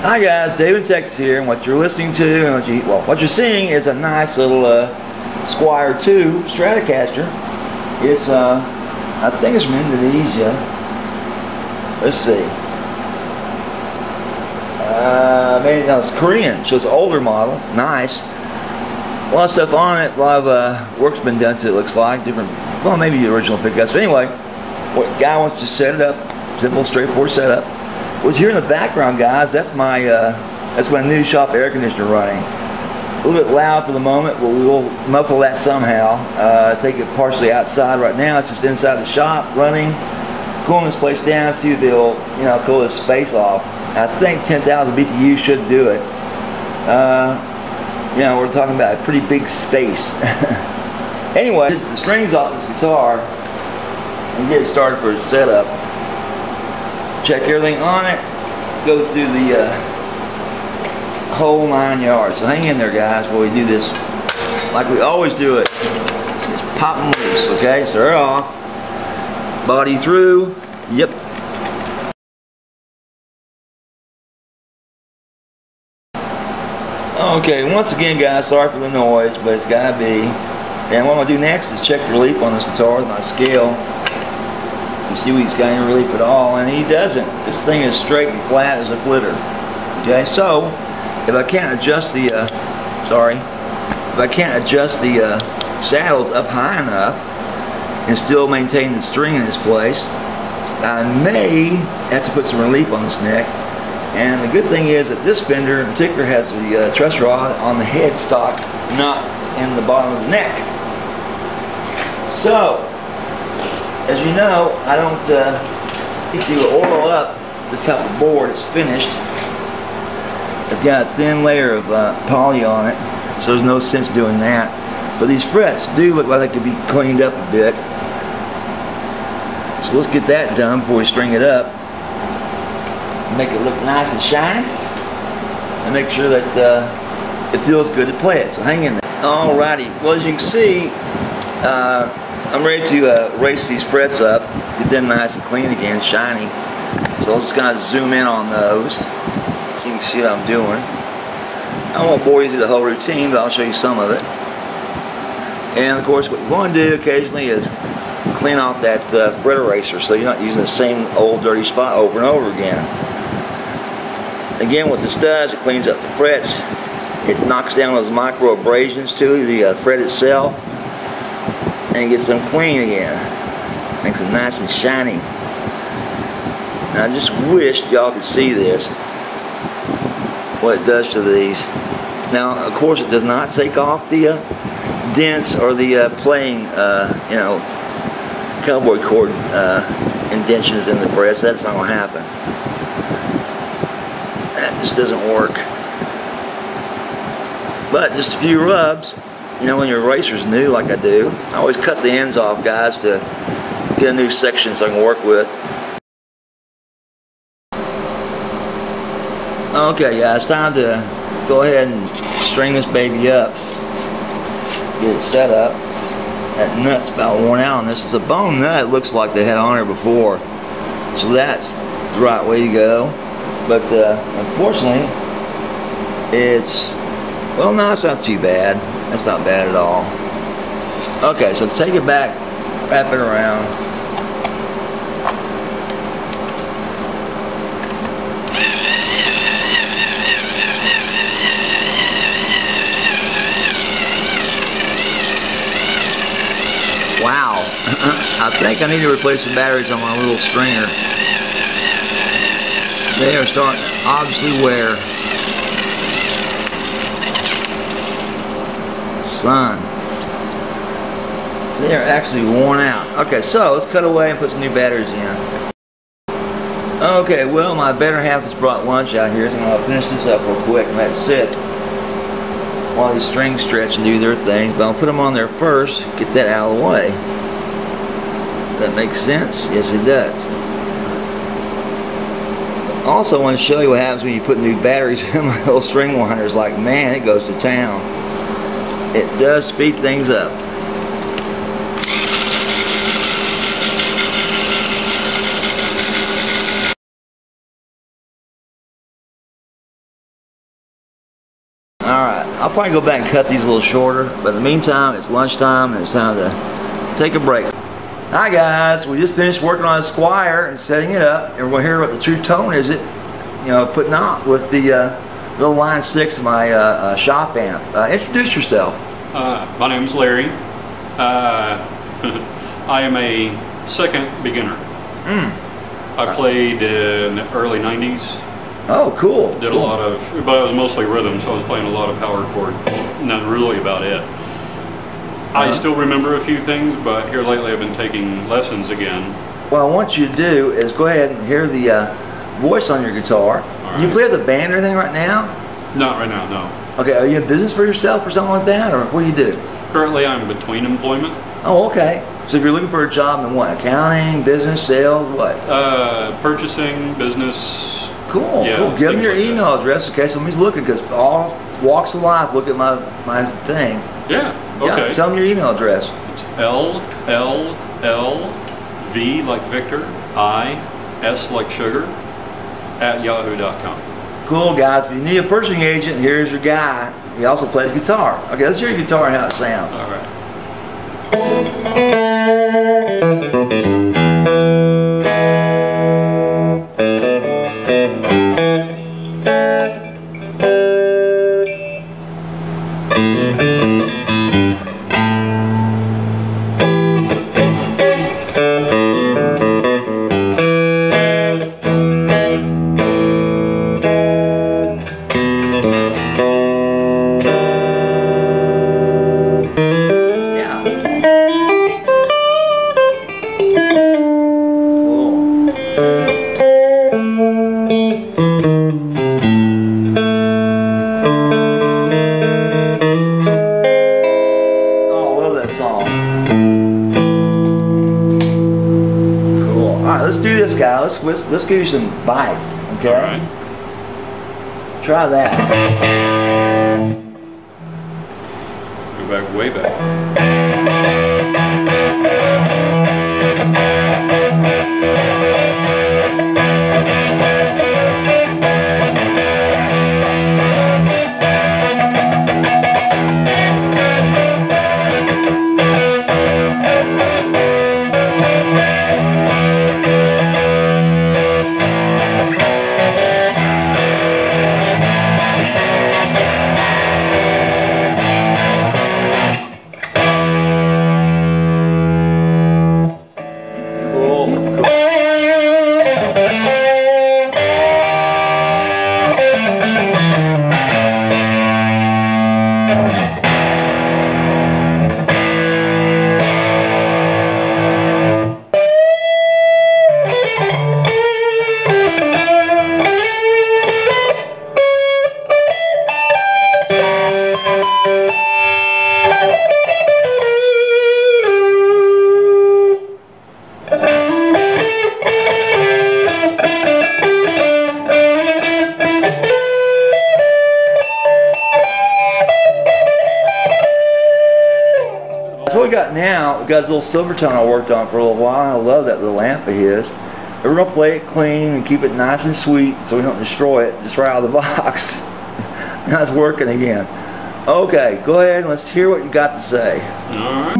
Hi guys, Dave in Texas here, and what you're listening to, and what you're seeing is a nice little Squire 2 Stratocaster. It's I think it's from Indonesia. Let's see. Maybe no, it's Korean, so it's an older model. Nice. A lot of stuff on it. A lot of work's been done to it. Looks like different. Well, maybe the original pickups. But anyway, what guy wants to set it up. Simple, straightforward setup. What's here in the background, guys? That's my new shop air conditioner running. A little bit loud for the moment, but we will muffle that somehow. Take it partially outside right now. It's just inside the shop running. Cooling this place down. See if they'll cool this space off. I think 10,000 BTU should do it. We're talking about a pretty big space. Anyway, the strings off this guitar and get it started for the setup. Check everything on it. Go through the whole 9 yards. So hang in there, guys, while we do this like we always do it. Just pop them loose, okay? So they're off. Body through. Yep. Okay, once again, guys, sorry for the noise, but it's gotta be. And what I'm gonna do next is check the relief on this guitar with my scale to see if he's got any relief at all, and he doesn't. This thing is straight and flat as a flitter. Okay, so if I can't adjust the saddles up high enough and still maintain the string in its place, I may have to put some relief on this neck. And the good thing is that this fender in particular has the truss rod on the headstock, not in the bottom of the neck. So, as you know, I don't need to oil up this type of board. It's finished. It's got a thin layer of poly on it, so there's no sense doing that. But these frets do look like they could be cleaned up a bit. So let's get that done before we string it up. Make it look nice and shiny, and make sure that it feels good to play it. So hang in there. Alrighty. Well, as you can see, I'm ready to race these frets up, get them nice and clean again, shiny. So I'll just kind of zoom in on those so you can see what I'm doing. I won't bore you through the whole routine, but I'll show you some of it. And of course, what you want to do occasionally is clean off that fret eraser so you're not using the same old dirty spot over and over again. Again, what this does, it cleans up the frets. It knocks down those micro abrasions to the fret itself, and gets them clean again. Makes them nice and shiny. And I just wish y'all could see this, what it does to these. Now, of course, it does not take off the dents or the playing, cowboy cord indentions in the frets. That's not going to happen. That just doesn't work. But just a few rubs, when your eraser's new like I do. I always cut the ends off, guys, to get a new section so I can work with. Okay, guys, time to go ahead and string this baby up. Get it set up. That nut's about worn out on this. It's a bone nut, it looks like they had on here before. So that's the right way to go. But unfortunately, it's, well, no, it's not too bad. That's not bad at all. Okay, so take it back, wrap it around. Wow. I think I need to replace the batteries on my little stringer. They are starting to obviously wear. Son. They are actually worn out. Okay, so let's cut away and put some new batteries in. Okay, well, my better half has brought lunch out here, so I'm going to finish this up real quick and let it sit while these strings stretch and do their thing. But I'll put them on there first, get that out of the way. Does that make sense? Yes, it does. Also, I want to show you what happens when you put new batteries in my little string winders. Like, man, it goes to town. It does speed things up. I'll probably go back and cut these a little shorter, but in the meantime, it's lunchtime and it's time to take a break. Hi guys, we just finished working on a Squire and setting it up, and we're going to hear what the true tone is it, you know, putting out with the little line 6 of my shop amp. Introduce yourself. My name's Larry. I am a second beginner. I played in the early 90s. Oh, cool. Did a lot of, but it was mostly rhythm, so I was playing a lot of power chord. And that's really about it. I still remember a few things, but here lately I've been taking lessons again. What I want you to do is go ahead and hear the voice on your guitar. Right. You play with a band or anything right now? Not right now, no. Okay, are you in business for yourself or something like that, or what do you do? Currently I'm between employment. Oh, okay. So if you're looking for a job in what? Accounting, business, sales, what? Purchasing, business. Cool, yeah, cool. Give them your like email address in case somebody's looking, because all walks of life look at my thing. Yeah, okay. Yeah, tell them your email address. It's LLLV like Victor, IS like sugar, @yahoo.com. Cool, guys. If you need a purchasing agent, here's your guy. He also plays guitar. Okay, let's hear your guitar and how it sounds. All right. Let's do this, guy. Let's give you some bites, okay? All right. Try that. Go back, way back. So we got now, we got this little Silvertone I worked on for a little while. I love that little amp of his. We're going to play it clean and keep it nice and sweet so we don't destroy it just right out of the box. Now it's working again. Okay, go ahead and let's hear what you got to say. All right.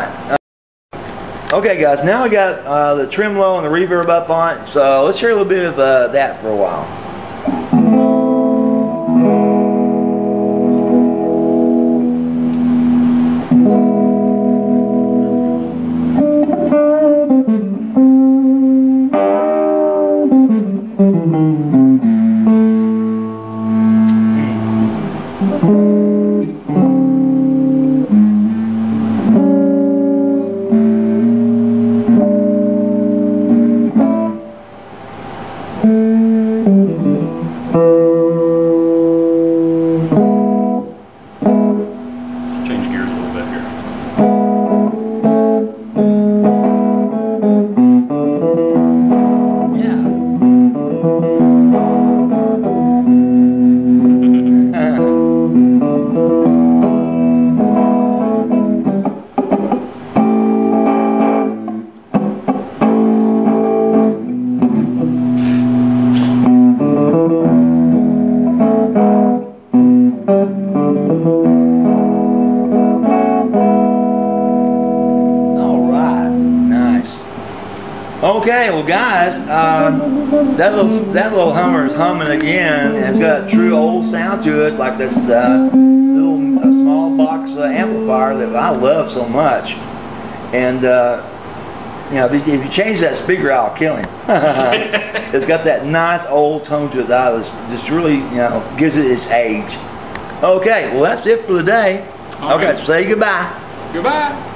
right. Okay, guys. Now we got the tremolo and the reverb up on it. So let's hear a little bit of that for a while. Change gears a little bit here. Okay, well guys, that little Hummer is humming again, and it's got a true old sound to it, like this little small box amplifier that I love so much. And you know, if you change that speaker out, I'll kill him. It's got that nice old tone to it that just really, you know, gives it its age. Okay, well that's it for the day. All okay, right. say goodbye. Goodbye.